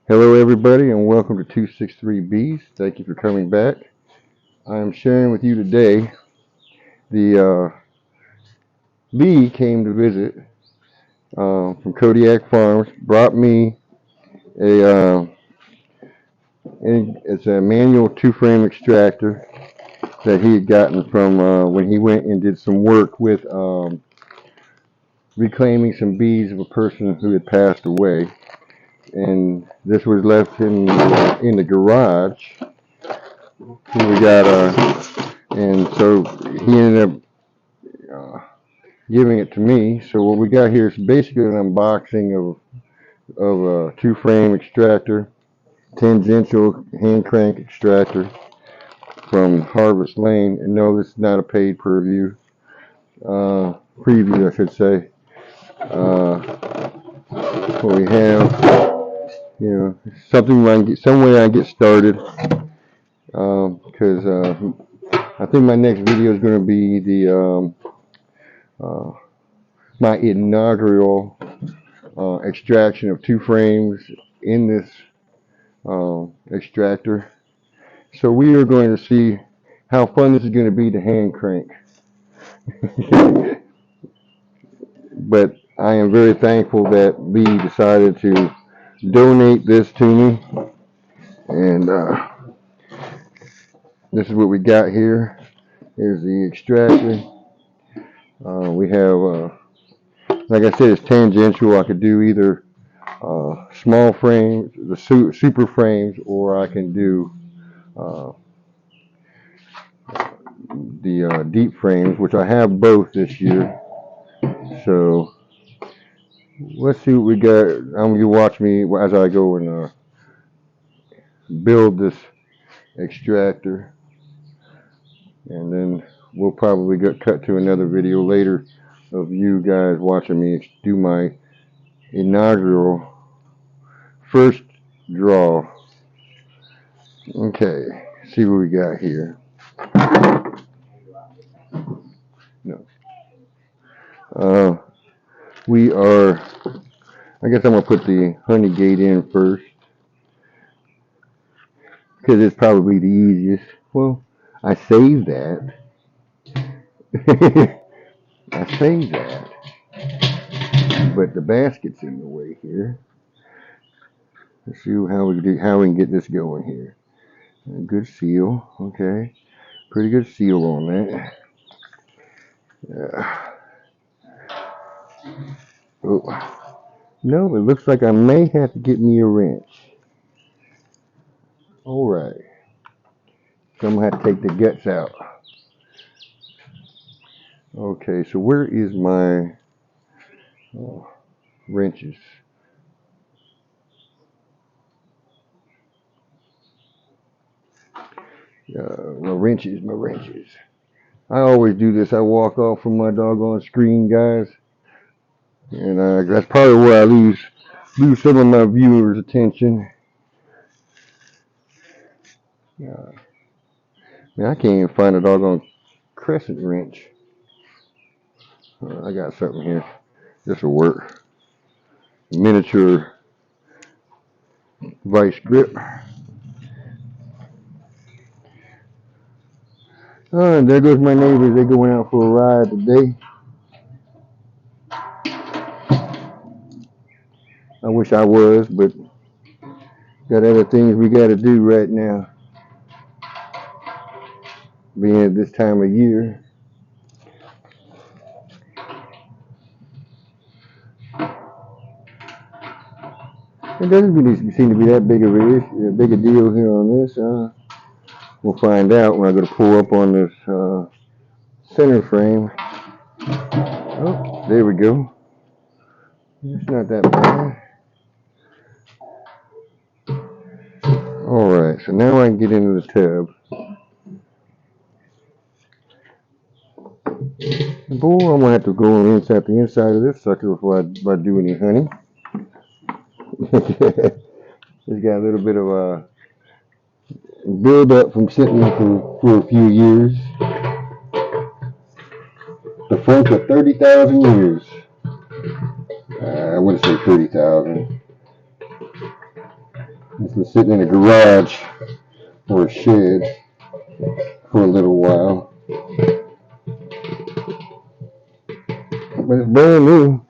Hello everybody and welcome to 263Bs. Thank you for coming back. I am sharing with you today the bee came to visit from Kodiak Farms, brought me a it's a manual two-frame extractor that he had gotten from when he went and did some work with reclaiming some bees of a person who had passed away. And this was left in the garage. And we got and so he ended up giving it to me. So what we got here is basically an unboxing of a two-frame extractor, tangential hand crank extractor from Harvest Lane. And no, this is not a paid preview, I should say. What we have, something I can get, some way I get started, because I think my next video is going to be the my inaugural extraction of two frames in this extractor. So we are going to see how fun this is going to be to hand crank. But I am very thankful that Lee decided to donate this to me. And this is what we got here. Here's the extractor. We have, like I said, it's tangential. I could do either small frames, the super frames, or I can do the deep frames, which I have both this year. So let's see what we got. You watch me as I go and build this extractor, and then we'll probably get cut to another video later of you guys watching me do my inaugural first draw. Okay, see what we got here. No. We are, I guess I'm going to put the honey gate in first, because it's probably the easiest. Well, I saved that. I saved that. But the basket's in the way here. Let's see how we can get this going here. A good seal, okay. Pretty good seal on that. Oh. No, it looks like I may have to get me a wrench. Alright. So I'm going to have to take the guts out. Okay, so where is my wrenches? My wrenches. I always do this. I walk off from my doggone screen, guys. And that's probably where I lose some of my viewers' attention. Man, I can't even find a doggone crescent wrench. I got something here. This will work. Miniature vice grip. Oh, and there goes my neighbors. They're going out for a ride today. I wish I was, but got other things we got to do right now. Being at this time of year. It doesn't really seem to be that big of a deal here on this. We'll find out when I go to pull up on this center frame. Oh, there we go. It's not that bad. Alright, so now I can get into the tub. Boy, I'm going to have to go inside the inside of this sucker before I do any honey. It's got a little bit of a build up from sitting there for a few years. The funk of 30,000 years. I wouldn't say 30,000. It's been sitting in a garage or a shed for a little while. But it's brand new.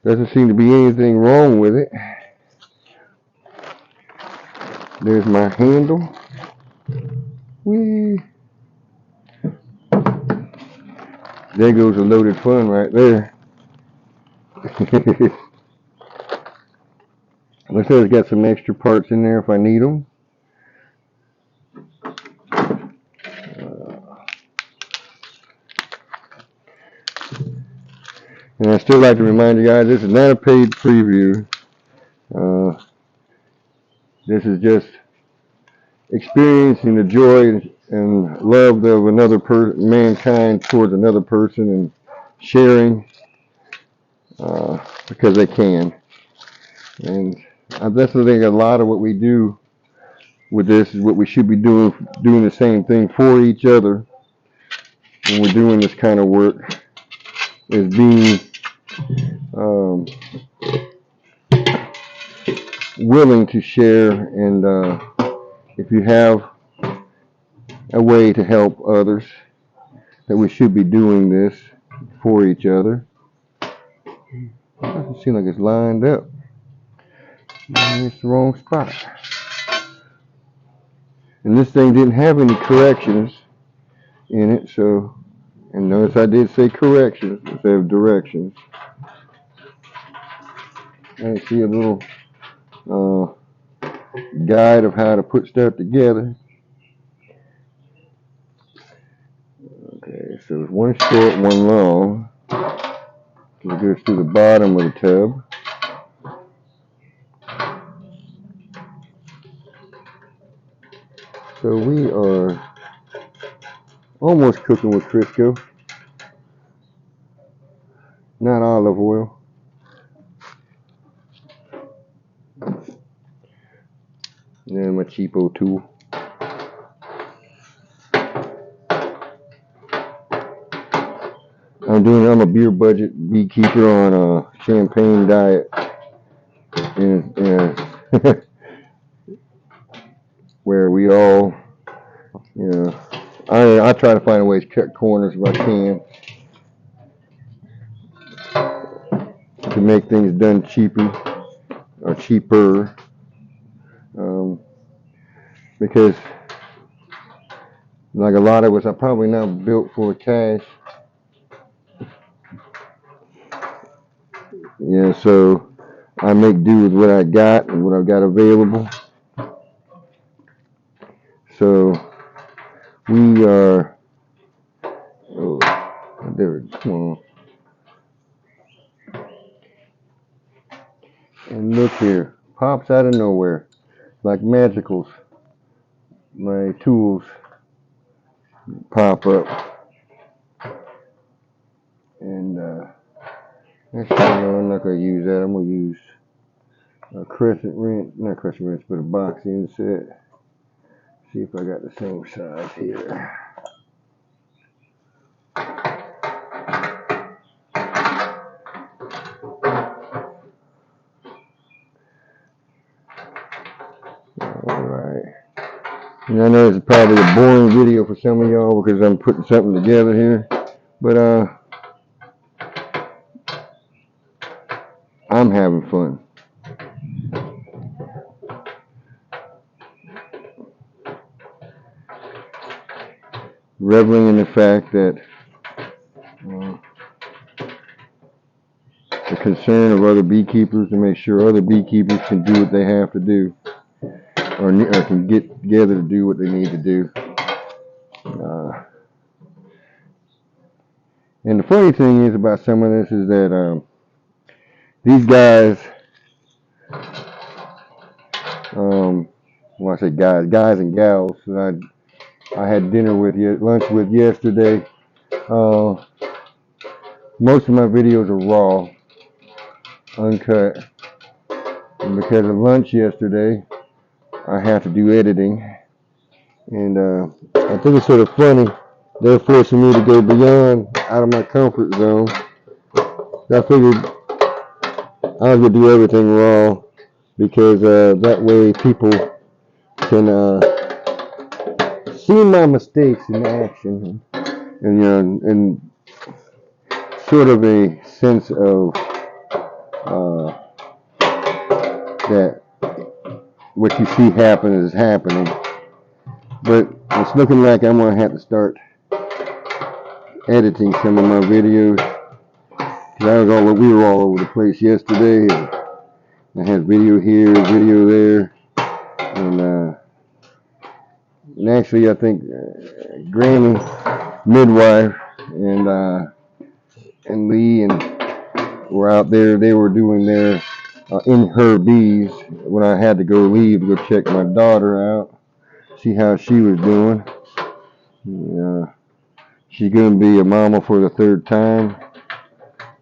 Doesn't seem to be anything wrong with it. There's my handle. Whee! There goes a loaded fun right there. Looks like it's got some extra parts in there if I need them. And I still like to remind you guys, this is not a paid preview. This is just experiencing the joy and love of another mankind towards another person, and sharing because they can. And that's the thing. A lot of what we do with this is what we should be doing the same thing for each other when we're doing this kind of work, is being willing to share. And if you have a way to help others, that we should be doing this for each other. It doesn't seem like it's lined up. Maybe it's the wrong spot. And this thing didn't have any corrections in it, so, and notice I did say corrections instead of directions. I see a little guide of how to put stuff together. Okay, so it's one short, one long. So it goes through the bottom of the tub. So we are almost cooking with Crisco. Not olive oil. And my cheapo tool. I'm a beer budget beekeeper on a champagne diet. And where we all, I try to find ways to cut corners if I can to make things done cheaper. Because like a lot of us are probably not built for cash. Yeah, so I make do with what I got and what I've got available. So we are, come on. And look here, pops out of nowhere, like magicals. My tools pop up. And actually, no, I'm not going to use that. I'm going to use a crescent wrench, not crescent wrench, but a box inset. See if I got the same size here. Alright. And I know it's probably a boring video for some of y'all because I'm putting something together here. But I'm having fun. Reveling in the fact that the concern of other beekeepers to make sure other beekeepers can do what they have to do, or can get together to do what they need to do. And the funny thing is about some of this is that these guys, when I say guys and gals that I had lunch with yesterday, most of my videos are raw, uncut. And because of lunch yesterday, I have to do editing. And I think it's sort of funny. They're forcing me to go beyond out of my comfort zone. I figured I was going to do everything raw because that way people can see my mistakes in action, and and sort of a sense of that what you see happen is happening. But it's looking like I'm gonna have to start editing some of my videos. We were all over the place yesterday. I had video here, video there, and actually I think Granny, midwife, and Lee and were out there. They were doing their in her bees when I had to go leave to go check my daughter out, see how she was doing. She's gonna be a mama for the third time.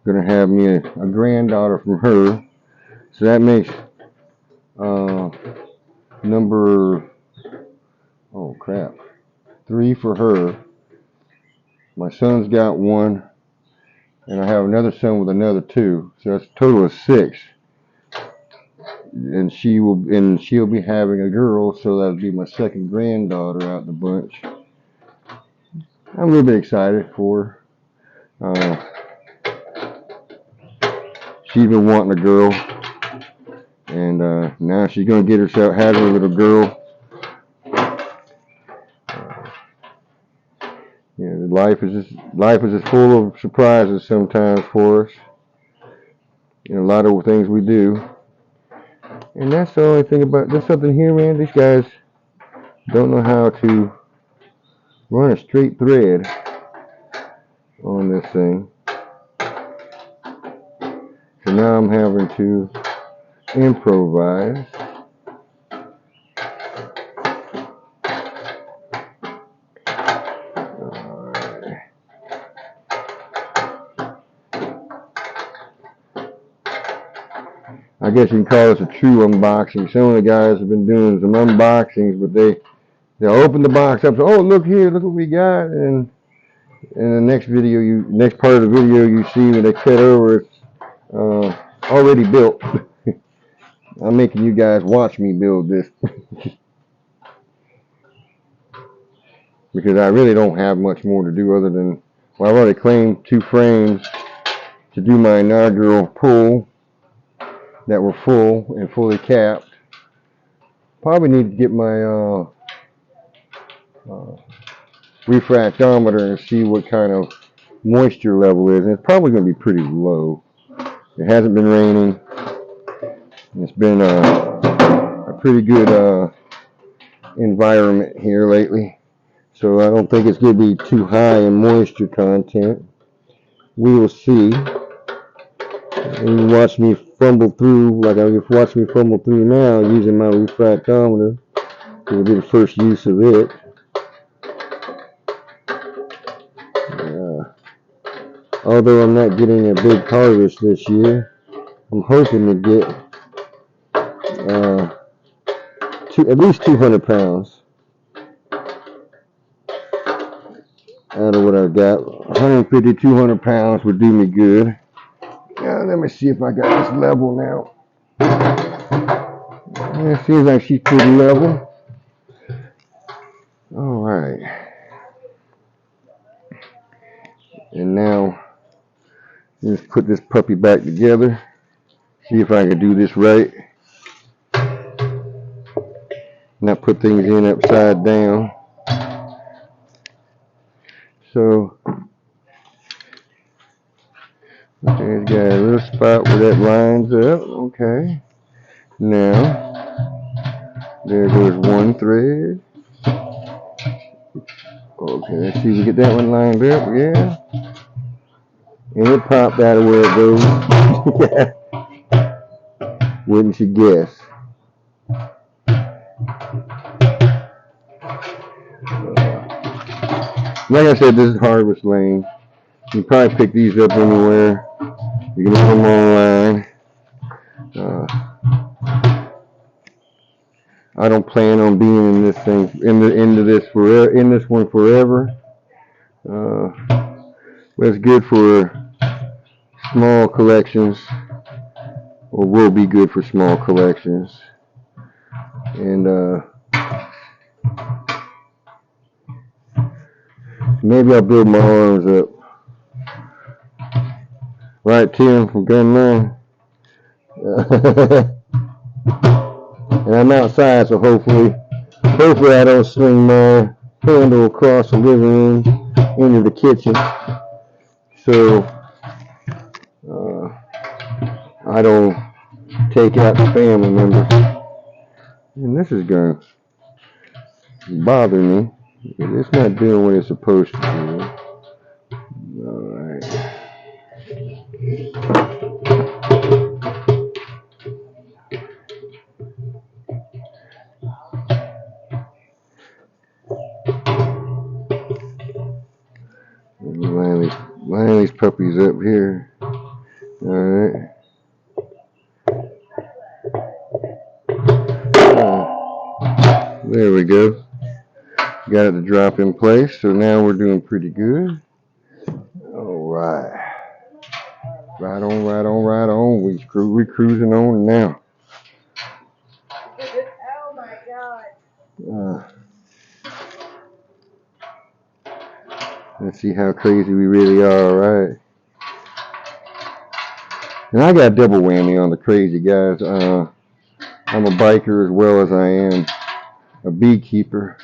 Gonna have me a granddaughter from her. So that makes number, oh crap, 3 for her. My son's got 1, and I have another son with another 2. So that's a total of 6. And she'll be having a girl, so that'll be my second granddaughter out in the bunch. I'm a little bit excited for her. She's been wanting a girl, and now she's gonna get herself having a little girl. Life is just full of surprises sometimes for us. A lot of things we do, and that's the only thing about. There's something here, man. These guys don't know how to run a straight thread on this thing. So now I'm having to improvise. I guess you can call this a true unboxing. Some of the guys have been doing some unboxings, but they'll open the box up. So, oh, look here, look what we got, and in the next part of the video, you see when they cut over, it's already built. I'm making you guys watch me build this because I really don't have much more to do other than, well, I've already claimed 2 frames to do my inaugural pull that were full and fully capped. Probably need to get my refractometer and see what kind of moisture level is. And it's probably going to be pretty low. It hasn't been raining. It's been a pretty good environment here lately. So I don't think it's going to be too high in moisture content. We will see. And you watch me fumble through, like I just watched me fumble through now using my refractometer. It'll be the first use of it. Although I'm not getting a big harvest this year, I'm hoping to get at least 200 pounds out of what I've got. 150, 200 pounds would do me good. Now, let me see if I got this level now. Yeah, it seems like she's pretty level. All right. And now, let's put this puppy back together. See if I can do this right. Not put things in upside down. So, okay, it's got a little spot where that lines up. Okay. Now, there goes one thread. Okay, let's see if we get that one lined up. Yeah. And it popped out of where it goes. Wouldn't you guess? Like I said, this is harvest lane. You can probably pick these up anywhere. You can put them online. I don't plan on being in this thing, in this one forever. But it's good for small collections or will be good for small collections. And maybe I'll build my arms up. Right, Tim from Gunline? And I'm outside, so hopefully I don't swing my handle across the living room into the kitchen. So I don't take out the family members. And this is going to bother me. It's not doing what it's supposed to do. Alright. Line these puppies up here. Alright. There we go. Got it to drop in place, so now we're doing pretty good. Alright. Right on, right on, right on. We're cruising on now. Oh my God. Let's see how crazy we really are, right? And I got double whammy on the crazy, guys. I'm a biker as well as I am a beekeeper.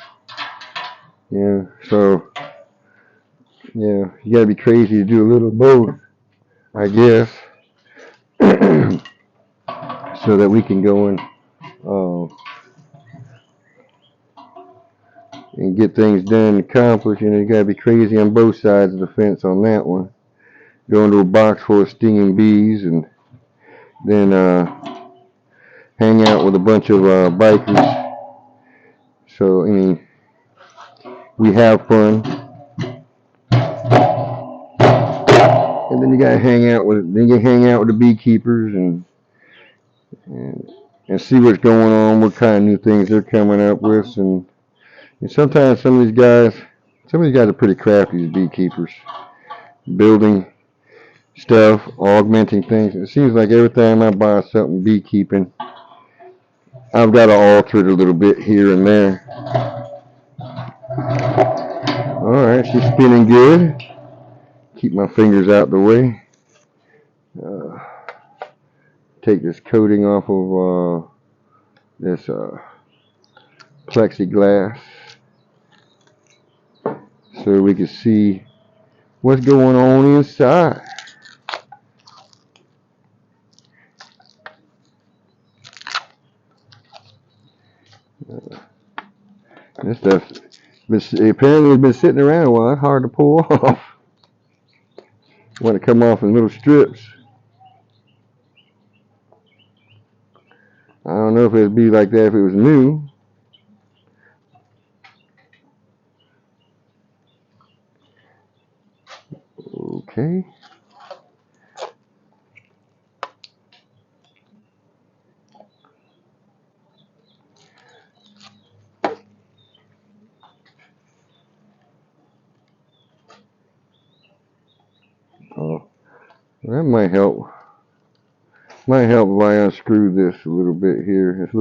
Yeah, so yeah, you gotta be crazy to do a little both, I guess, so that we can go and get things done and accomplished. You know, you gotta be crazy on both sides of the fence on that one. Go into a box full of stinging bees and then hang out with a bunch of bikers. So I mean, we have fun, and then you gotta hang out with the beekeepers and see what's going on, what kind of new things they're coming up with, and sometimes some of these guys are pretty crafty as beekeepers, building stuff, augmenting things. It seems like every time I buy something beekeeping, I've got to alter it a little bit here and there. Alright, she's spinning good. Keep my fingers out the way. Take this coating off of this plexiglass so we can see what's going on inside. This stuff apparently has been sitting around a while. It's hard to pull off. Want to come off in little strips. I don't know if it'd be like that if it was new. Okay. Oh, that might help. Might help if I unscrew this a little bit here. This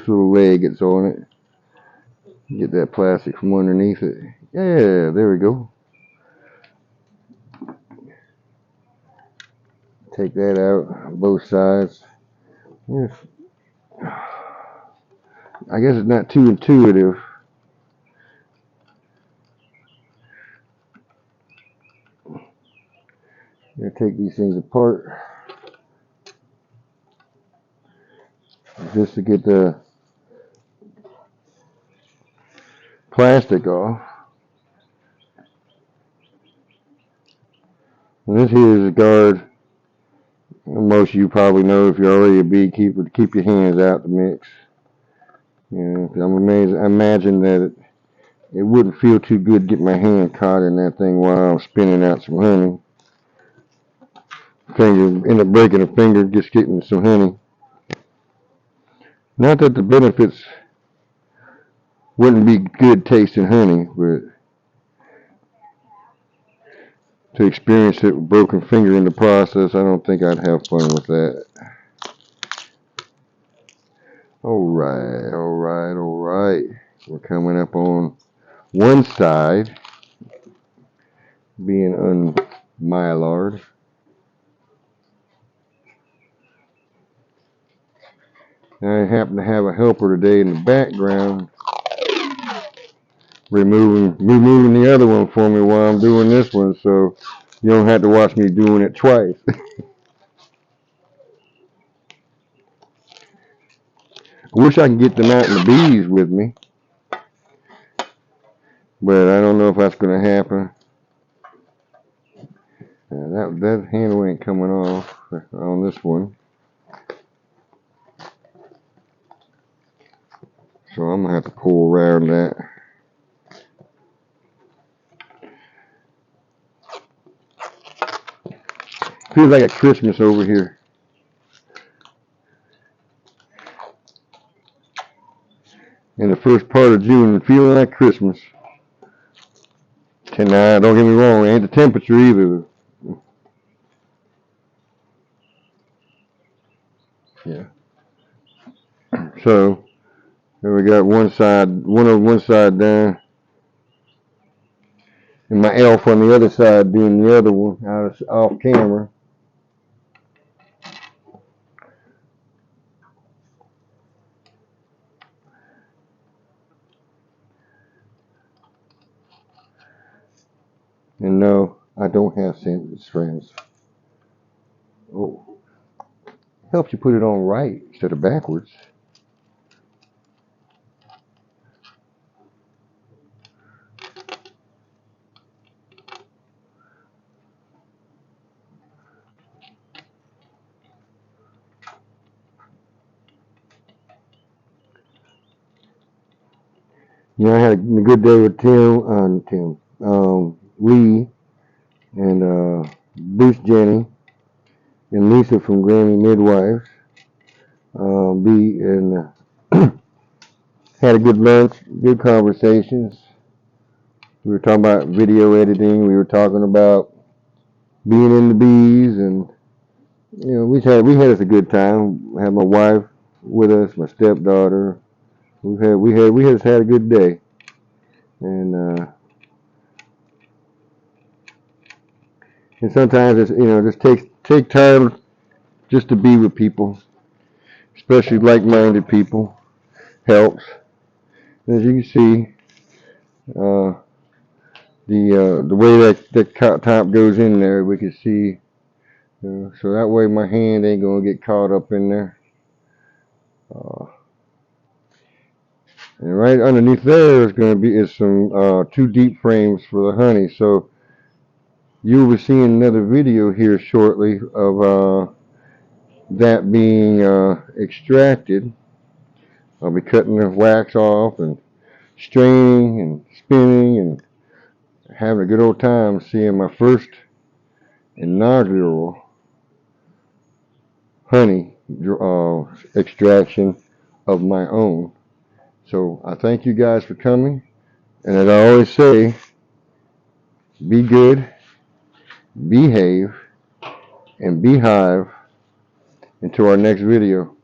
little leg that's on it. Get that plastic from underneath it. Yeah, there we go. Take that out on both sides. Yes. I guess it's not too intuitive. I'm gonna take these things apart just to get the plastic off. And this here is a guard. Most of you probably know if you're already a beekeeper to keep your hands out the mix. You know, I'm amazed. I imagine that it wouldn't feel too good to get my hand caught in that thing while I'm spinning out some honey. End up breaking a finger just getting some honey. Not that the benefits wouldn't be good tasting honey, but to experience it with broken finger in the process, I don't think I'd have fun with that. Alright. We're coming up on one side, being unmylarred. I happen to have a helper today in the background removing the other one for me while I'm doing this one, so you don't have to watch me doing it twice. I wish I could get them out in the bees with me, but I don't know if that's going to happen. That handle ain't coming off on this one, so I'm going to have to pull around that. Feels like a Christmas over here. In the first part of June, feeling like Christmas. And don't get me wrong, it ain't the temperature either. Yeah. So, here we got one side down, and my elf on the other side doing the other one off camera. And no, I don't have strands. Oh, helps you put it on right instead of backwards. I had a good day with Lee, and Bruce Jenny, and Lisa from Grammy Midwives. Had a good lunch, good conversations. We were talking about video editing. We were talking about being in the bees, and we had us a good time. I had my wife with us, my stepdaughter. We just had a good day, and sometimes it's just take time just to be with people, especially like-minded people. Helps. As you can see, the way that the top goes in there, we can see. So that way my hand ain't gonna get caught up in there. And right underneath there is some 2 deep frames for the honey. So you'll be seeing another video here shortly of that being extracted. I'll be cutting the wax off and straining and spinning and having a good old time seeing my first inaugural honey extraction of my own. So I thank you guys for coming, and as I always say, be good, behave, and beehive until our next video.